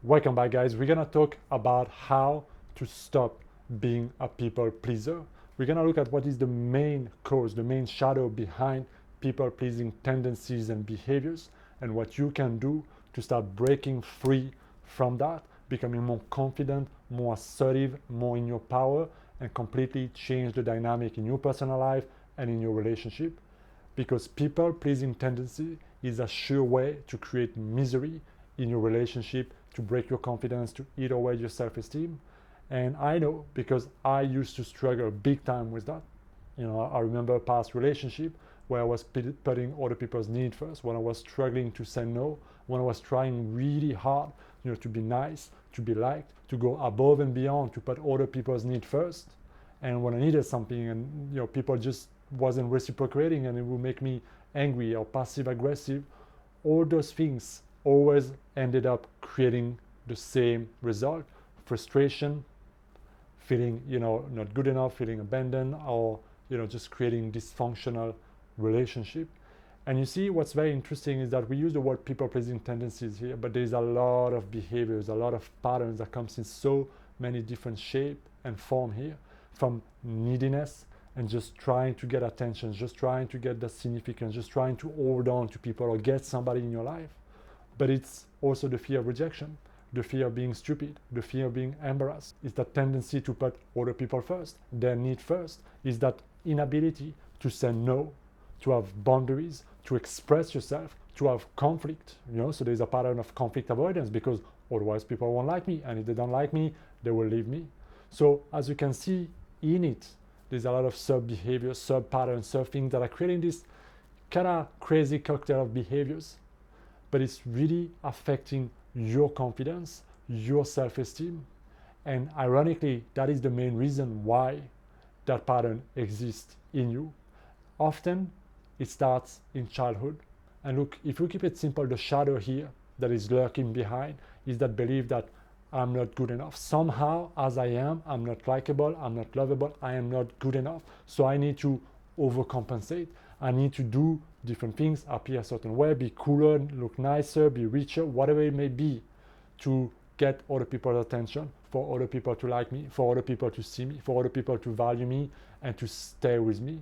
Welcome back, guys. We're gonna talk about how to stop being a people pleaser. We're gonna look at what is the main cause, the main shadow behind people pleasing tendencies and behaviors, and what you can do to start breaking free from that, becoming more confident, more assertive, more in your power, and completely change the dynamic in your personal life and in your relationship. Because people pleasing tendency is a sure way to create misery in your relationship, to break your confidence, to eat away your self-esteem. And I know because I used to struggle big time with that. I remember a past relationship where I was putting other people's needs first, when I was struggling to say no, when I was trying really hard, to be nice, to be liked, to go above and beyond, to put other people's needs first. And when I needed something and people just wasn't reciprocating, and it would make me angry or passive aggressive, all those things always ended up creating the same result: frustration, feeling not good enough, feeling abandoned, or just creating dysfunctional relationship. And you see, what's very interesting is that we use the word people pleasing tendencies here, but there's a lot of behaviors, a lot of patterns that comes in so many different shape and form here, from neediness and just trying to get attention, just trying to get the significance, just trying to hold on to people or get somebody in your life. But it's also the fear of rejection, the fear of being stupid, the fear of being embarrassed. It's that tendency to put other people first, their need first. It's that inability to say no, to have boundaries, to express yourself, to have conflict. So there's a pattern of conflict avoidance, because otherwise people won't like me, and if they don't like me, they will leave me. So as you can see in it, there's a lot of sub-behaviors, sub-patterns, sub-things that are creating this kind of crazy cocktail of behaviors. But it's really affecting your confidence, your self-esteem. And ironically, that is the main reason why that pattern exists in you. Often, it starts in childhood. And look, if we keep it simple, the shadow here that is lurking behind is that belief that I'm not good enough. Somehow, as I am, I'm not likable, I'm not lovable, I am not good enough. So I need to overcompensate. I need to do different things, appear a certain way, be cooler, look nicer, be richer, whatever it may be, to get other people's attention, for other people to like me, for other people to see me, for other people to value me and to stay with me.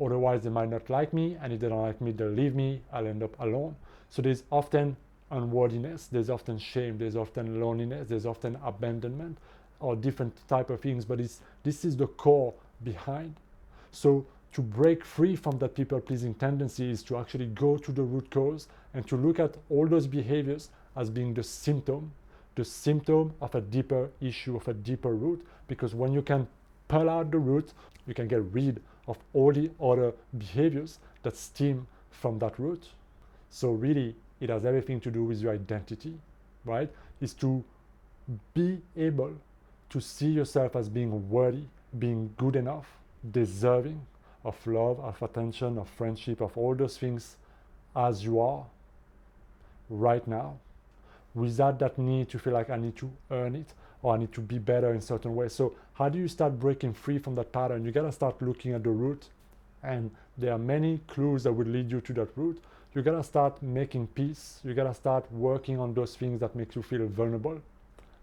Otherwise, they might not like me, and if they don't like me, they'll leave me, I'll end up alone. So there's often unworthiness, there's often shame, there's often loneliness, there's often abandonment, or different type of things, but this is the core behind. So to break free from that people-pleasing tendency is to actually go to the root cause and to look at all those behaviors as being the symptom of a deeper issue, of a deeper root. Because when you can pull out the root, you can get rid of all the other behaviors that stem from that root. So really, it has everything to do with your identity, right? Is to be able to see yourself as being worthy, being good enough, deserving of love, of attention, of friendship, of all those things as you are right now, without that need to feel like I need to earn it or I need to be better in certain ways. So how do you start breaking free from that pattern? You gotta start looking at the root, and there are many clues that will lead you to that root. You gotta start making peace. You gotta start working on those things that make you feel vulnerable,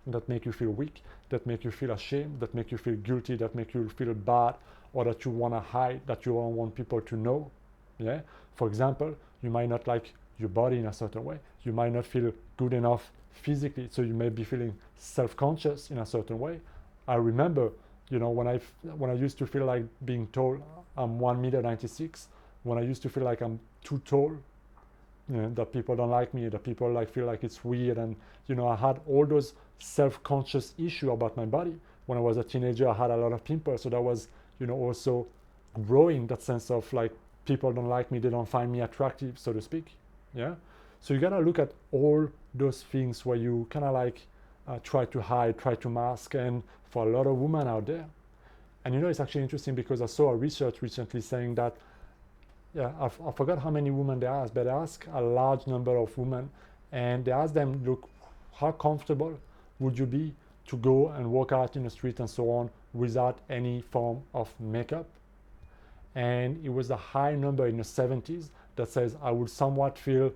that make you feel weak, that make you feel ashamed, that make you feel guilty, that make you feel bad, or that you want to hide, that you don't want people to know. Yeah. For example, you might not like your body in a certain way. You might not feel good enough physically, so you may be feeling self-conscious in a certain way. I remember, when I used to feel like being told I'm 1 meter 96, when I used to feel like I'm too tall, that people don't like me, that people feel like it's weird, and I had all those self-conscious issue about my body. When I was a teenager, I had a lot of pimples, so that was also growing that sense of like, people don't like me, they don't find me attractive, so to speak. Yeah. So you gotta look at all those things where you kind of try to hide, try to mask. And for a lot of women out there, and it's actually interesting because I saw a research recently saying that, I forgot how many women they asked, but they asked a large number of women, and they asked them, look, how comfortable would you be to go and walk out in the street and so on without any form of makeup? And it was a high number in the 70s that says I would somewhat feel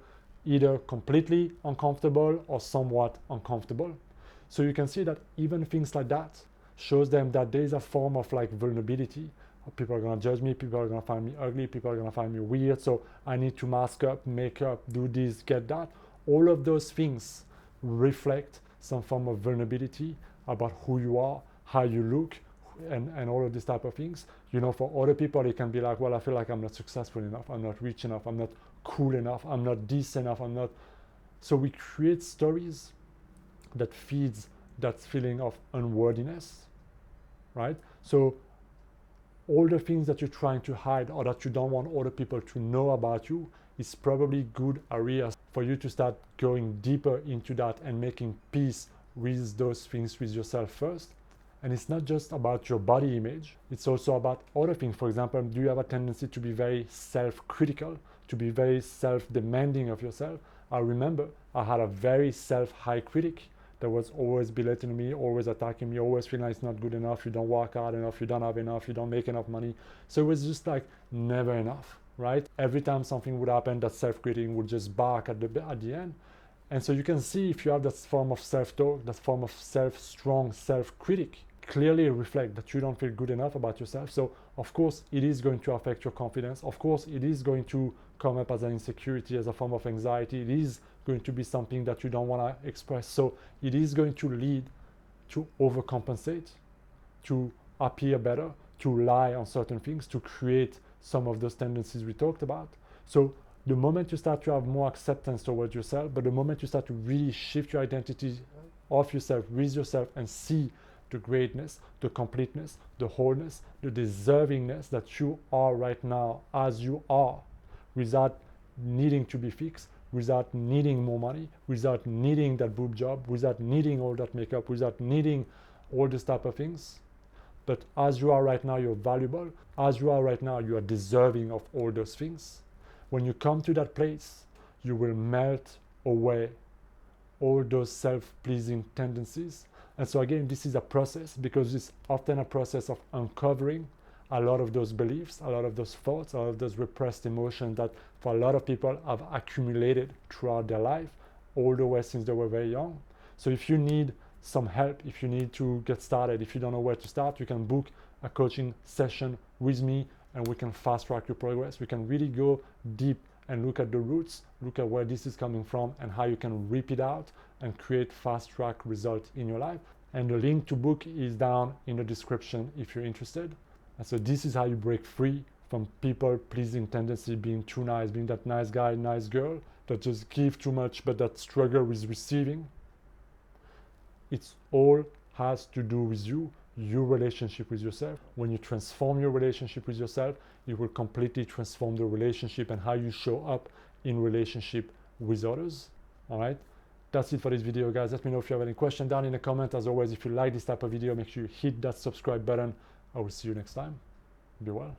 either completely uncomfortable or somewhat uncomfortable. So you can see that even things like that shows them that there is a form of like vulnerability. People are going to judge me, people are going to find me ugly, people are going to find me weird, so I need to mask up, make up, do this, get that. All of those things reflect some form of vulnerability about who you are, how you look, and all of these type of things. You know, for other people, it can be like, well, I feel like I'm not successful enough, I'm not rich enough, I'm not cool enough, I'm not this enough, I'm not. So we create stories that feeds that feeling of unworthiness, right? So all the things that you're trying to hide or that you don't want other people to know about you is probably good areas for you to start going deeper into that and making peace with those things with yourself first. And it's not just about your body image, it's also about other things. For example, do you have a tendency to be very self-critical, to be very self-demanding of yourself? I remember I had a very self-high critic that was always belittling me, always attacking me, always feeling like it's not good enough, you don't work hard enough, you don't have enough, you don't make enough money. So it was just like never enough, right? Every time something would happen, that self-critic would just bark at the end. And so you can see if you have that form of self-talk, that form of strong self-critic, clearly reflect that you don't feel good enough about yourself. So of course it is going to affect your confidence. Of course it is going to come up as an insecurity, as a form of anxiety. It is going to be something that you don't want to express. So it is going to lead to overcompensate, to appear better, to lie on certain things, to create some of those tendencies we talked about. So the moment you start to have more acceptance towards yourself, but the moment you start to really shift your identity of yourself, with yourself, and see the greatness, the completeness, the wholeness, the deservingness that you are right now as you are, without needing to be fixed, without needing more money, without needing that boob job, without needing all that makeup, without needing all this type of things. But as you are right now, you're valuable. As you are right now, you are deserving of all those things. When you come to that place, you will melt away all those self-pleasing tendencies. And so again, this is a process, because it's often a process of uncovering a lot of those beliefs, a lot of those thoughts, a lot of those repressed emotions that for a lot of people have accumulated throughout their life, all the way since they were very young. So if you need some help, if you need to get started, if you don't know where to start, you can book a coaching session with me and we can fast track your progress. We can really go deep and look at the roots, look at where this is coming from and how you can rip it out and create fast track results in your life. And the link to book is down in the description if you're interested. And so this is how you break free from people pleasing tendency, being too nice, being that nice guy, nice girl that just give too much but that struggle with receiving. It's all has to do with you, your relationship with yourself. When you transform your relationship with yourself, it will completely transform the relationship and how you show up in relationship with others. All right, that's it for this video, guys. Let me know if you have any questions down in the comment. As always, if you like this type of video, make sure you hit that subscribe button. I will see you next time. Be well.